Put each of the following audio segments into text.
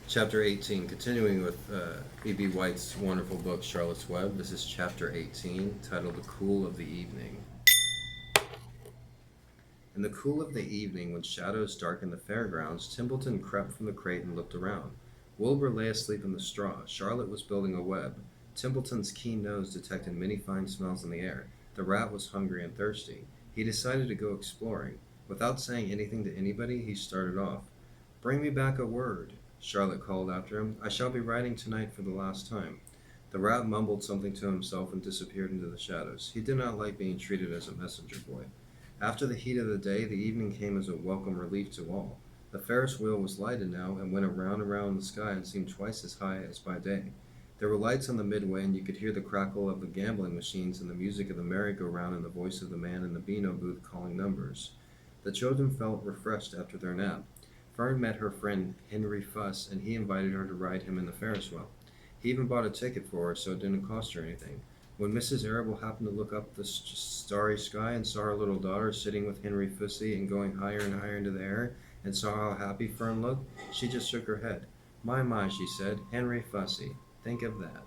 Chapter 18, continuing with E.B. White's wonderful book, Charlotte's Web. This is Chapter 18, titled The Cool of the Evening. In the cool of the evening, when shadows darkened the fairgrounds, Templeton crept from the crate and looked around. Wilbur lay asleep in the straw. Charlotte was building a web. Templeton's keen nose detected many fine smells in the air. The rat was hungry and thirsty. He decided to go exploring. Without saying anything to anybody, he started off. "Bring me back a word," Charlotte called after him. "I shall be writing tonight for the last time." The rat mumbled something to himself and disappeared into the shadows. He did not like being treated as a messenger boy. After the heat of the day, the evening came as a welcome relief to all. The Ferris wheel was lighted now and went around and around the sky and seemed twice as high as by day. There were lights on the midway, and you could hear the crackle of the gambling machines and the music of the merry-go-round and the voice of the man in the Beano booth calling numbers. The children felt refreshed after their nap. Fern met her friend Henry Fuss, and he invited her to ride him in the Ferris wheel. He even bought a ticket for her, so it didn't cost her anything. When Mrs. Arable happened to look up the starry sky and saw her little daughter sitting with Henry Fussy and going higher and higher into the air, and saw how happy Fern looked, she just shook her head. My, she said, Henry Fussy. Think of that."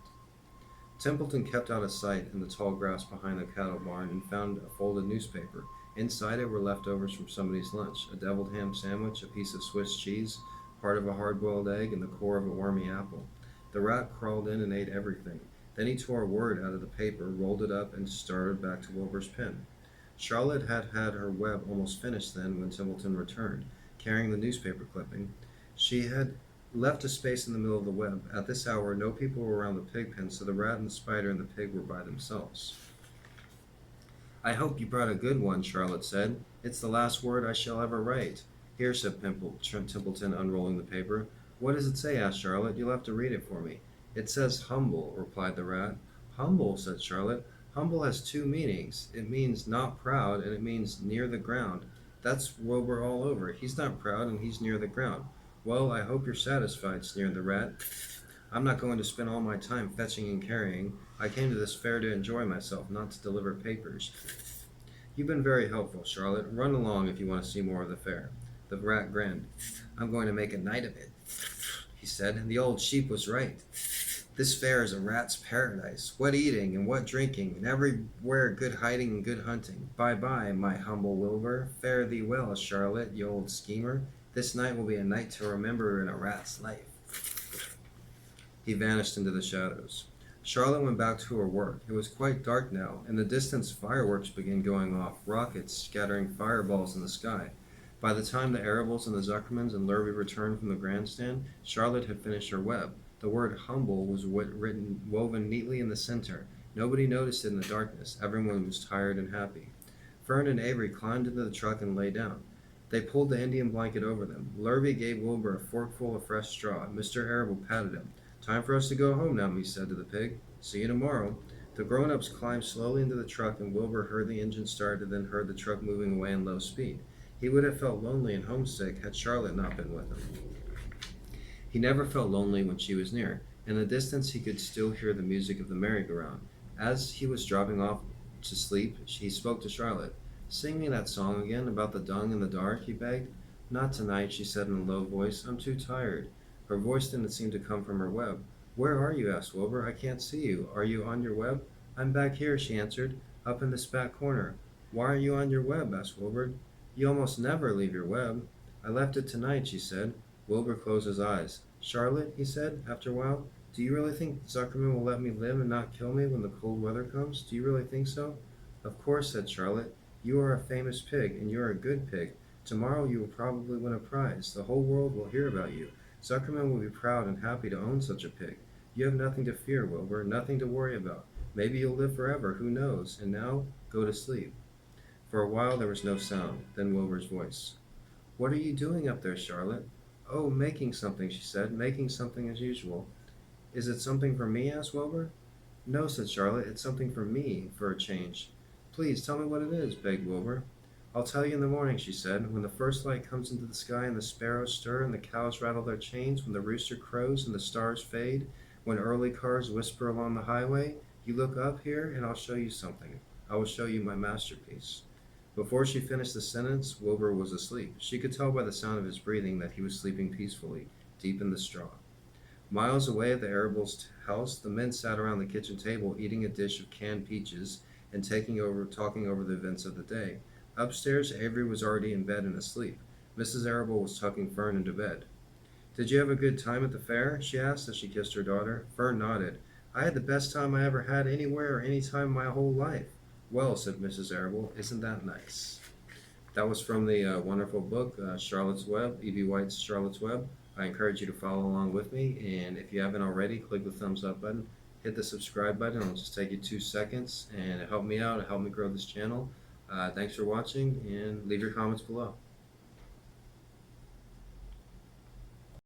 Templeton kept out of sight in the tall grass behind the cattle barn and found a folded newspaper. Inside it were leftovers from somebody's lunch, a deviled ham sandwich, a piece of Swiss cheese, part of a hard-boiled egg, and the core of a wormy apple. The rat crawled in and ate everything. Then he tore a word out of the paper, rolled it up, and started back to Wilbur's pen. Charlotte had had her web almost finished then when Templeton returned, carrying the newspaper clipping. She had left a space in the middle of the web. At this hour, no people were around the pig pen, so the rat and the spider and the pig were by themselves. "I hope you brought a good one," Charlotte said. "It's the last word I shall ever write." "Here," said Templeton, unrolling the paper. "What does it say?" asked Charlotte. "You'll have to read it for me." "It says humble," replied the rat. "Humble," said Charlotte. "Humble has two meanings. It means not proud, and it means near the ground. That's Wilbur all over. He's not proud, and he's near the ground." "Well, I hope you're satisfied," sneered the rat. "I'm not going to spend all my time fetching and carrying. I came to this fair to enjoy myself, not to deliver papers." "You've been very helpful, Charlotte. Run along if you want to see more of the fair." The rat grinned. "I'm going to make a night of it," he said, and the old sheep was right. "This fair is a rat's paradise. What eating and what drinking, and everywhere good hiding and good hunting. Bye-bye, my humble Wilbur. Fare thee well, Charlotte, you old schemer. This night will be a night to remember in a rat's life." He vanished into the shadows. Charlotte went back to her work. It was quite dark now. In the distance, fireworks began going off, rockets scattering fireballs in the sky. By the time the Arables and the Zuckermans and Lurvy returned from the grandstand, Charlotte had finished her web. The word humble was woven neatly in the center. Nobody noticed it in the darkness. Everyone was tired and happy. Fern and Avery climbed into the truck and lay down. They pulled the Indian blanket over them. Lurvy gave Wilbur a forkful of fresh straw. Mr. Arable patted him. "Time for us to go home now," he said to the pig. "See you tomorrow." The grown-ups climbed slowly into the truck, and Wilbur heard the engine start and then heard the truck moving away in low speed. He would have felt lonely and homesick had Charlotte not been with him. He never felt lonely when she was near. In the distance, he could still hear the music of the merry-go-round. As he was dropping off to sleep, he spoke to Charlotte. "Sing me that song again, about the dung in the dark," he begged. "Not tonight," she said in a low voice. "I'm too tired." Her voice didn't seem to come from her web. "Where are you?" asked Wilbur. "I can't see you. Are you on your web?" "I'm back here," she answered, "up in this back corner." "Why are you on your web?" asked Wilbur. "You almost never leave your web." "I left it tonight," she said. Wilbur closed his eyes. "Charlotte," he said, after a while, "do you really think Zuckerman will let me live and not kill me when the cold weather comes? Do you really think so?" "Of course," said Charlotte. "You are a famous pig, and you are a good pig. Tomorrow you will probably win a prize. The whole world will hear about you. Zuckerman will be proud and happy to own such a pig. You have nothing to fear, Wilbur, nothing to worry about. Maybe you'll live forever, who knows? And now, go to sleep." For a while there was no sound. Then Wilbur's voice. "What are you doing up there, Charlotte?" "Oh, making something," she said, "making something as usual." "Is it something for me?" asked Wilbur. "No," said Charlotte, "it's something for me, for a change." "Please tell me what it is," begged Wilbur. "I'll tell you in the morning," she said, "when the first light comes into the sky and the sparrows stir and the cows rattle their chains, when the rooster crows and the stars fade, when early cars whisper along the highway. You look up here and I'll show you something. I will show you my masterpiece." Before she finished the sentence, Wilbur was asleep. She could tell by the sound of his breathing that he was sleeping peacefully, deep in the straw. Miles away at the Arable's house, the men sat around the kitchen table eating a dish of canned peaches and talking over the events of the day. Upstairs, Avery was already in bed and asleep. Mrs. Arable was tucking Fern into bed. "Did you have a good time at the fair?" she asked as she kissed her daughter. Fern nodded. "I had the best time I ever had anywhere or any time in my whole life." "Well," said Mrs. Arable, "isn't that nice?" That was from the wonderful book, Charlotte's Web, E.B. White's Charlotte's Web. I encourage you to follow along with me, and if you haven't already, click the thumbs up button, hit the subscribe button. It'll just take you 2 seconds, and it helped me out, it helped me grow this channel. Thanks for watching, and leave your comments below.